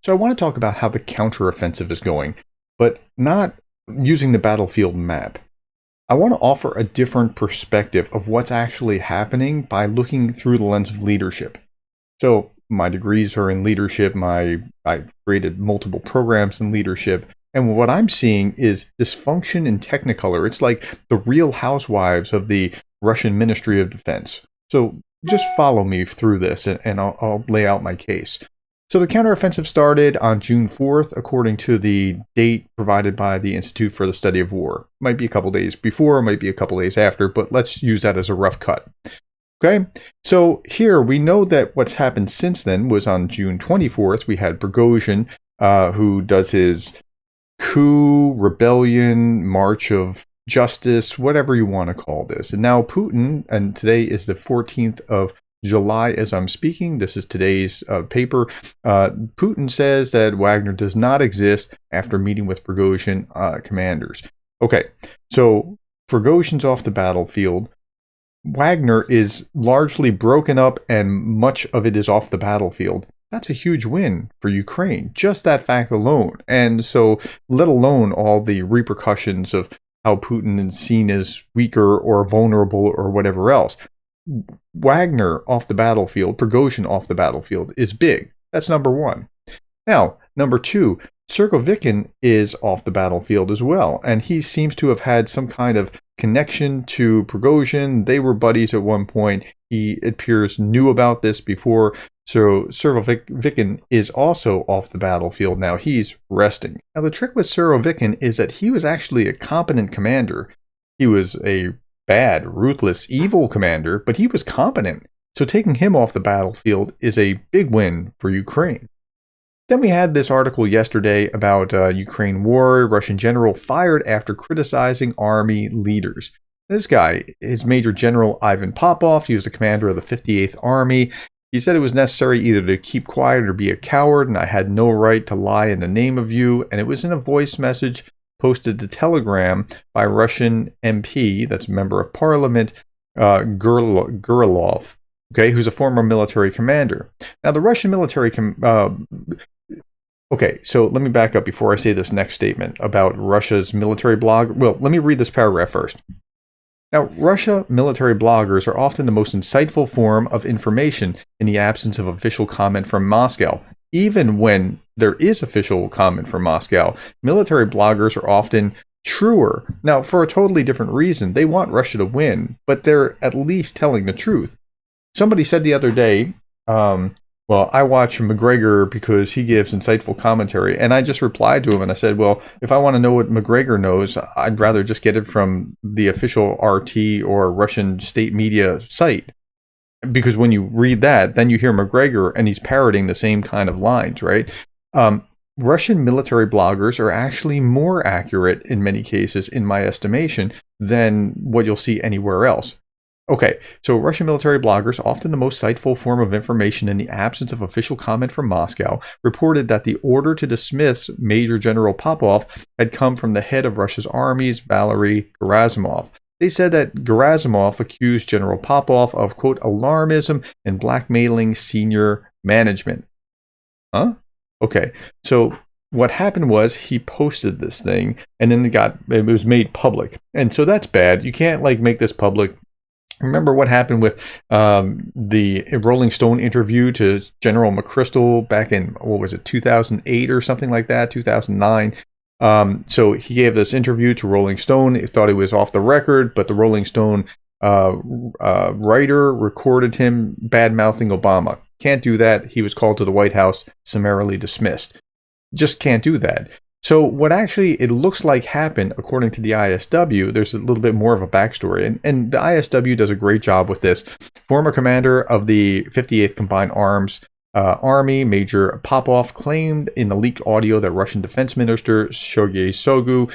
So I want to talk about how the counteroffensive is going, but not using the battlefield map. I want to offer a different perspective of what's actually happening by looking through the lens of leadership. So my degrees are in leadership. I've created multiple programs in leadership. And what I'm seeing is dysfunction in Technicolor. It's like the Real Housewives of the Russian Ministry of Defense. So just follow me through this and I'll lay out my case. So the counteroffensive started on June 4th, according to the date provided by the Institute for the Study of War. Might be a couple days before, might be a couple days after, but let's use that as a rough cut. Okay, so here we know that what's happened since then was on June 24th, we had Prigozhin, who does his coup, rebellion, march of justice, whatever you want to call this. And now Putin, and today is the 14th of July as I'm speaking, this is today's paper, Putin says that Wagner does not exist after meeting with Prigozhin commanders. Okay, so Prigozhin's off the battlefield. Wagner is largely broken up and much of it is off the battlefield. That's a huge win for Ukraine, just that fact alone. And so, let alone all the repercussions of how Putin is seen as weaker or vulnerable or whatever else. Wagner off the battlefield, Prigozhin off the battlefield is big. That's number one. Now, number two, Surovikin is off the battlefield as well, and he seems to have had some kind of connection to Prigozhin. They were buddies at one point. He, it appears, knew about this before. So Surovikin is also off the battlefield now. He's resting. Now, the trick with Surovikin is that he was actually a competent commander. He was a bad, ruthless, evil commander, but he was competent. So taking him off the battlefield is a big win for Ukraine. Then we had this article yesterday about Ukraine war, Russian general fired after criticizing army leaders. This guy is Major General Ivan Popov. He was the commander of the 58th Army. He said it was necessary either to keep quiet or be a coward, and I had no right to lie in the name of you. And it was in a voice message posted to Telegram by Russian MP, that's a member of parliament, Gurilov, okay, who's a former military commander. Now, the Russian military okay, so let me back up before I say this next statement about Russia's military blog. Well, let me read this paragraph first. Now, Russia military bloggers are often the most insightful form of information in the absence of official comment from Moscow. Even when there is official comment from Moscow, military bloggers are often truer. Now, for a totally different reason. They want Russia to win, but they're at least telling the truth. Somebody said the other day, well, I watch McGregor because he gives insightful commentary. And I just replied to him and I said, well, if I want to know what McGregor knows, I'd rather just get it from the official RT or Russian state media site. Because when you read that, then you hear McGregor and he's parroting the same kind of lines, right? Russian military bloggers are actually more accurate in many cases, in my estimation, than what you'll see anywhere else. Okay, so Russian military bloggers, often the most insightful form of information in the absence of official comment from Moscow, reported that the order to dismiss Major General Popov had come from the head of Russia's armies, Valery Gerasimov. They said that Gerasimov accused General Popov of, quote, alarmism and blackmailing senior management. Huh? Okay, so what happened was he posted this thing and then it was made public. And so that's bad. You can't make this public. Remember what happened with the Rolling Stone interview to General McChrystal back in, 2008 or something like that, 2009. So he gave this interview to Rolling Stone. He thought it was off the record, but the Rolling Stone writer recorded him bad-mouthing Obama. Can't do that. He was called to the White House, summarily dismissed. Just can't do that. So what actually it looks like happened, according to the ISW, there's a little bit more of a backstory, and the ISW does a great job with this. Former commander of the 58th Combined Arms Army, Major Popov, claimed in the leaked audio that Russian Defense Minister Sergei Shoigu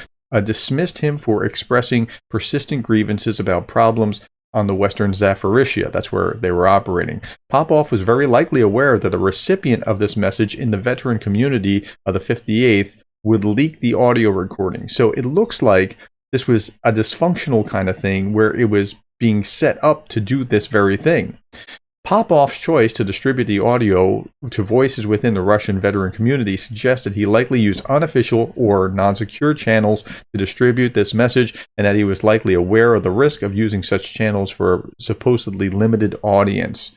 dismissed him for expressing persistent grievances about problems on the western Zaporizhzhia. That's where they were operating. Popov was very likely aware that a recipient of this message in the veteran community of the 58th would leak the audio recording. So it looks like this was a dysfunctional kind of thing where it was being set up to do this very thing. Popov's choice to distribute the audio to voices within the Russian veteran community suggests that he likely used unofficial or non-secure channels to distribute this message, and that he was likely aware of the risk of using such channels for a supposedly limited audience.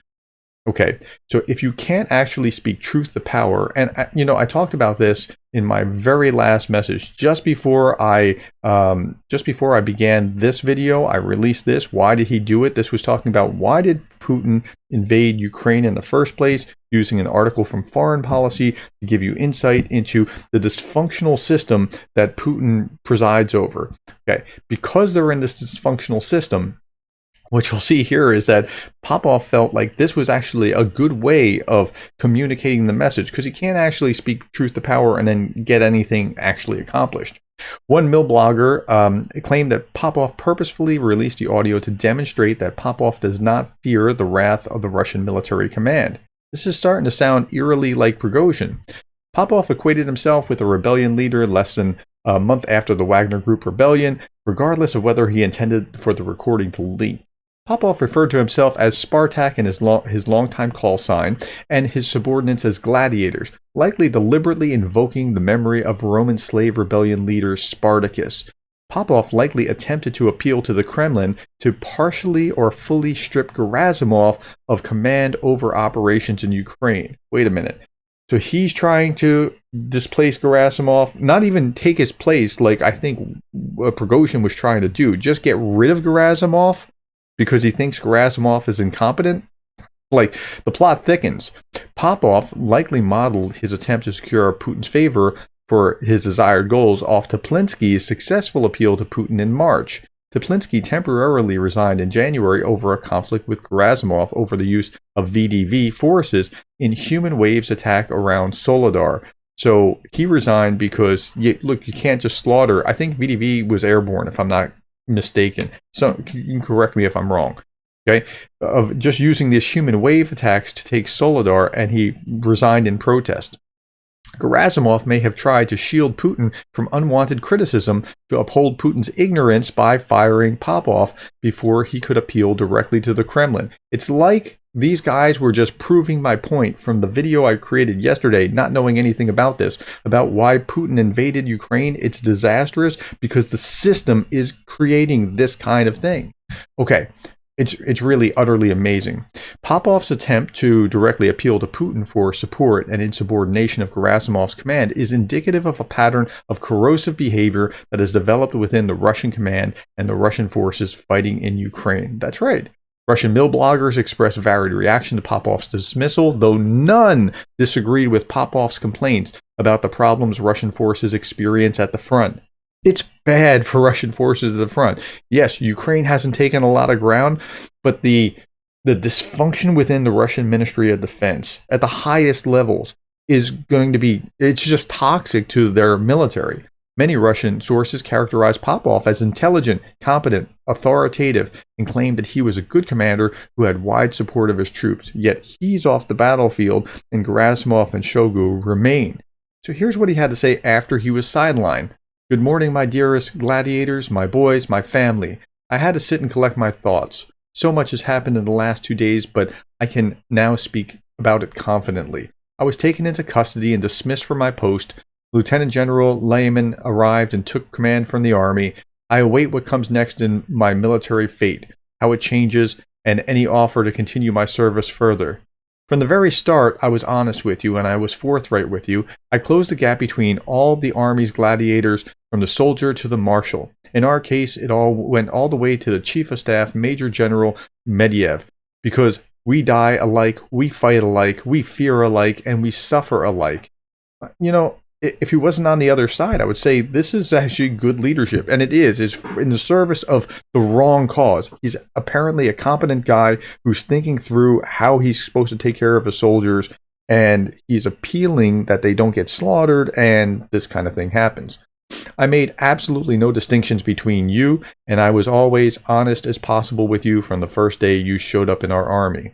Okay, so if you can't actually speak truth to power, and I talked about this in my very last message just before I began this video. I released this. Why did he do it? This was talking about why did Putin invade Ukraine in the first place, using an article from Foreign Policy to give you insight into the dysfunctional system that Putin presides over. Okay, because they're in this dysfunctional system, what you'll see here is that Popov felt like this was actually a good way of communicating the message, because he can't actually speak truth to power and then get anything actually accomplished. One mill blogger claimed that Popov purposefully released the audio to demonstrate that Popov does not fear the wrath of the Russian military command. This is starting to sound eerily like Prigozhin. Popov equated himself with a rebellion leader less than a month after the Wagner Group rebellion, regardless of whether he intended for the recording to leak. Popov referred to himself as Spartak in his longtime call sign, and his subordinates as gladiators, likely deliberately invoking the memory of Roman slave rebellion leader Spartacus. Popov likely attempted to appeal to the Kremlin to partially or fully strip Gerasimov of command over operations in Ukraine. Wait a minute. So he's trying to displace Gerasimov, not even take his place like I think Prigozhin was trying to do, just get rid of Gerasimov? Because he thinks Gerasimov is incompetent? Like, the plot thickens. Popov likely modeled his attempt to secure Putin's favor for his desired goals off Teplinsky's successful appeal to Putin in March. Teplinsky temporarily resigned in January over a conflict with Gerasimov over the use of VDV forces in human waves attack around Soledar. So he resigned because, look, you can't just slaughter. I think VDV was airborne, if I'm not mistaken. So you can correct me if I'm wrong. Okay, of just using these human wave attacks to take Soledar, and he resigned in protest. Gerasimov may have tried to shield Putin from unwanted criticism to uphold Putin's ignorance by firing Popov before he could appeal directly to the Kremlin. It's like these guys were just proving my point from the video I created yesterday, not knowing anything about this, about why Putin invaded Ukraine. It's disastrous because the system is creating this kind of thing. Okay, it's really utterly amazing. Popov's attempt to directly appeal to Putin for support and insubordination of Gerasimov's command is indicative of a pattern of corrosive behavior that has developed within the Russian command and the Russian forces fighting in Ukraine. That's right. Russian mill bloggers expressed varied reaction to Popov's dismissal, though none disagreed with Popov's complaints about the problems Russian forces experience at the front. It's bad for Russian forces at the front. Yes, Ukraine hasn't taken a lot of ground, but the dysfunction within the Russian Ministry of Defense at the highest levels is going to be, it's just toxic to their military. Many Russian sources characterize Popov as intelligent, competent, authoritative, and claimed that he was a good commander who had wide support of his troops. Yet he's off the battlefield, and Gerasimov and Shoigu remain. So here's what he had to say after he was sidelined. "Good morning, my dearest gladiators, my boys, my family. I had to sit and collect my thoughts. So much has happened in the last 2 days, but I can now speak about it confidently. I was taken into custody and dismissed from my post. Lieutenant General Lehman arrived and took command from the army. I await what comes next in my military fate, how it changes, and any offer to continue my service further. From the very start, I was honest with you and I was forthright with you. I closed the gap between all the Army's gladiators, from the soldier to the marshal. In our case, it all went all the way to the Chief of Staff, Major General Medvedev, because we die alike, we fight alike, we fear alike, and we suffer alike." You know, if he wasn't on the other side, I would say this is actually good leadership. And it is in the service of the wrong cause. He's apparently a competent guy who's thinking through how he's supposed to take care of his soldiers. And he's appealing that they don't get slaughtered, and this kind of thing happens. I made absolutely no distinctions between you, and I was always honest as possible with you from the first day you showed up in our army.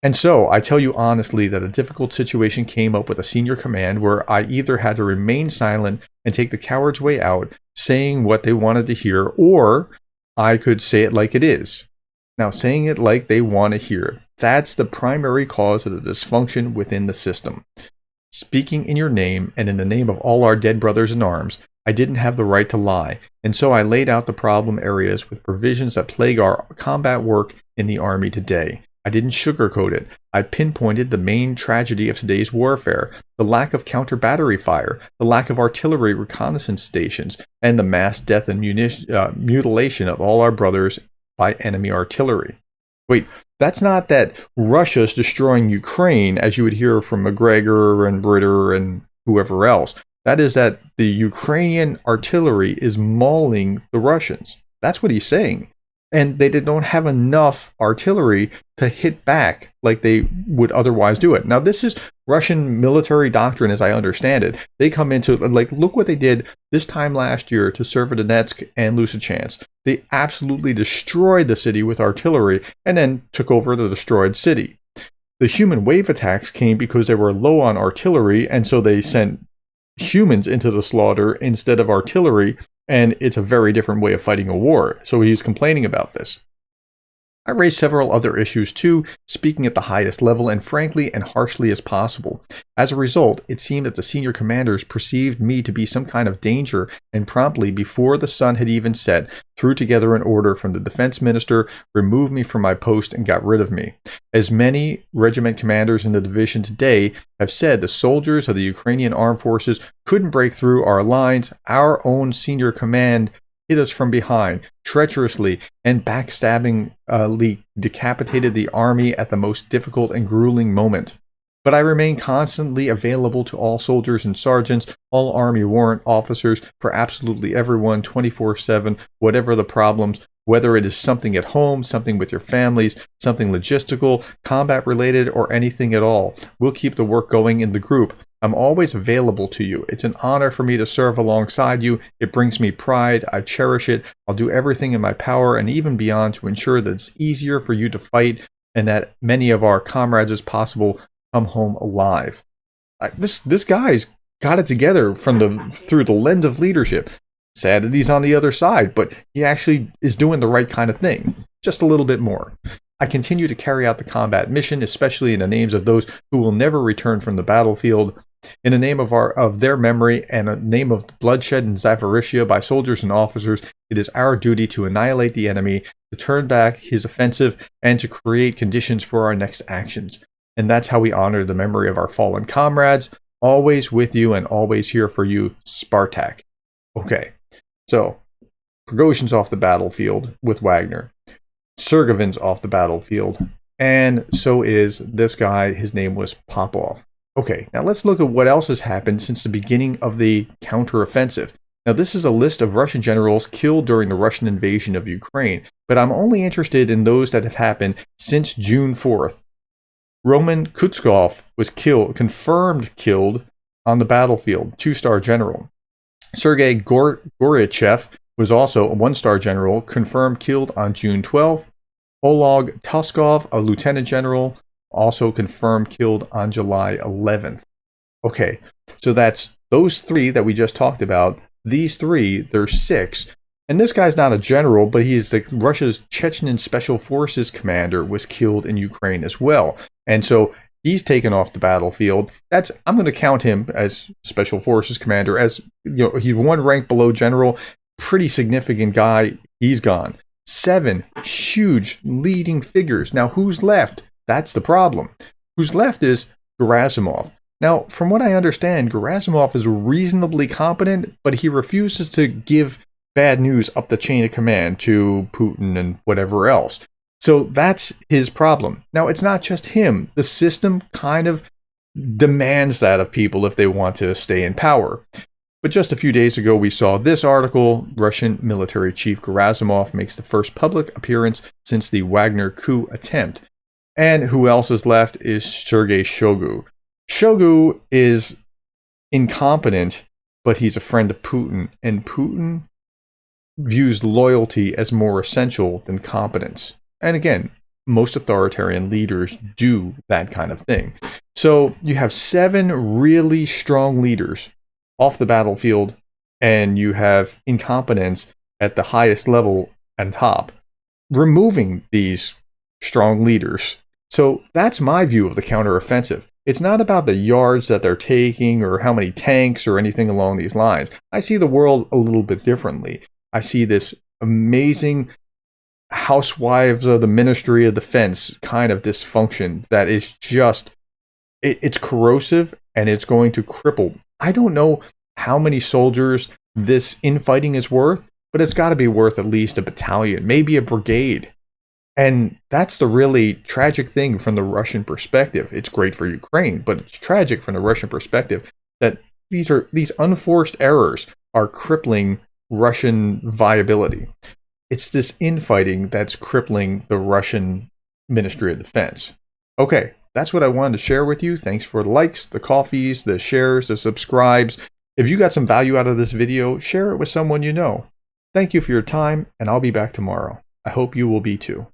And so, I tell you honestly that a difficult situation came up with a senior command where I either had to remain silent and take the coward's way out, saying what they wanted to hear, or I could say it like it is. Now, saying it like they want to hear it. That's the primary cause of the dysfunction within the system. Speaking in your name and in the name of all our dead brothers in arms, I didn't have the right to lie, and so I laid out the problem areas with provisions that plague our combat work in the Army today. I didn't sugarcoat it. I pinpointed the main tragedy of today's warfare, the lack of counter-battery fire, the lack of artillery reconnaissance stations, and the mass death and mutilation of all our brothers by enemy artillery. Wait, that's not that Russia's destroying Ukraine, as you would hear from McGregor and Britter and whoever else. That is that the Ukrainian artillery is mauling the Russians. That's what he's saying. And they don't have enough artillery to hit back like they would otherwise do it. Now, this is Russian military doctrine as I understand it. They come into, like, look what they did this time last year to Severodonetsk and Lysychansk. They absolutely destroyed the city with artillery and then took over the destroyed city. The human wave attacks came because they were low on artillery, and so they sent humans into the slaughter instead of artillery. And it's a very different way of fighting a war. So he's complaining about this. I raised several other issues too, speaking at the highest level and frankly and harshly as possible. As a result, it seemed that the senior commanders perceived me to be some kind of danger and promptly, before the sun had even set, threw together an order from the defense minister, removed me from my post, and got rid of me. As many regiment commanders in the division today have said, the soldiers of the Ukrainian armed forces couldn't break through our lines. Our own senior command hit us from behind, treacherously and backstabbingly decapitated the army at the most difficult and grueling moment. But I remain constantly available to all soldiers and sergeants, all army warrant officers, for absolutely everyone, 24/7, whatever the problems, whether it is something at home, something with your families, something logistical, combat related, or anything at all. We'll keep the work going in the group. I'm always available to you. It's an honor for me to serve alongside you. It brings me pride. I cherish it. I'll do everything in my power and even beyond to ensure that it's easier for you to fight and that many of our comrades as possible come home alive. This guy's got it together through the lens of leadership. Sad that he's on the other side, but he actually is doing the right kind of thing. Just a little bit more. I continue to carry out the combat mission, especially in the names of those who will never return from the battlefield. In the name of their memory and in the name of bloodshed in Zaporizhzhia by soldiers and officers, it is our duty to annihilate the enemy, to turn back his offensive, and to create conditions for our next actions. And that's how we honor the memory of our fallen comrades. Always with you and always here for you, Spartak. Okay, so Prigozhin's off the battlefield with Wagner. Sergevin's off the battlefield. And so is this guy. His name was Popov. Okay, now let's look at what else has happened since the beginning of the counteroffensive. Now, this is a list of Russian generals killed during the Russian invasion of Ukraine, but I'm only interested in those that have happened since June 4th. Roman Kutuzov was confirmed killed on the battlefield, 2-star general. Sergei Goryachev was also a 1-star general, confirmed killed on June 12th. Oleg Toskov, a lieutenant general, also confirmed killed on July 11th. Okay, so that's those 3 that we just talked about. These 3, there's 6. And this guy's not a general, but he is Russia's Chechen Special Forces commander, was killed in Ukraine as well. And so he's taken off the battlefield. I'm going to count him as Special Forces commander, as he's 1 rank below general, pretty significant guy. He's gone. 7 huge leading figures. Now, who's left? That's the problem. Who's left is Gerasimov. Now, from what I understand, Gerasimov is reasonably competent, but he refuses to give bad news up the chain of command to Putin and whatever else. So that's his problem. Now, it's not just him. The system kind of demands that of people if they want to stay in power. But just a few days ago, we saw this article. Russian military chief Gerasimov makes the first public appearance since the Wagner coup attempt. And who else is left is Sergei Shoigu. Shoigu is incompetent, but he's a friend of Putin. And Putin views loyalty as more essential than competence. And again, most authoritarian leaders do that kind of thing. So you have 7 really strong leaders off the battlefield, and you have incompetence at the highest level and top, removing these strong leaders. So that's my view of the counteroffensive. It's not about the yards that they're taking or how many tanks or anything along these lines. I see the world a little bit differently. I see this amazing housewives of the Ministry of Defense kind of dysfunction that is just, it's corrosive and it's going to cripple. I don't know how many soldiers this infighting is worth, but it's got to be worth at least a battalion, maybe a brigade. And that's the really tragic thing from the Russian perspective. It's great for Ukraine, but it's tragic from the Russian perspective that these unforced errors are crippling Russian viability. It's this infighting that's crippling the Russian Ministry of Defense. Okay, that's what I wanted to share with you. Thanks for the likes, the coffees, the shares, the subscribes. If you got some value out of this video, share it with someone you know. Thank you for your time, and I'll be back tomorrow. I hope you will be too.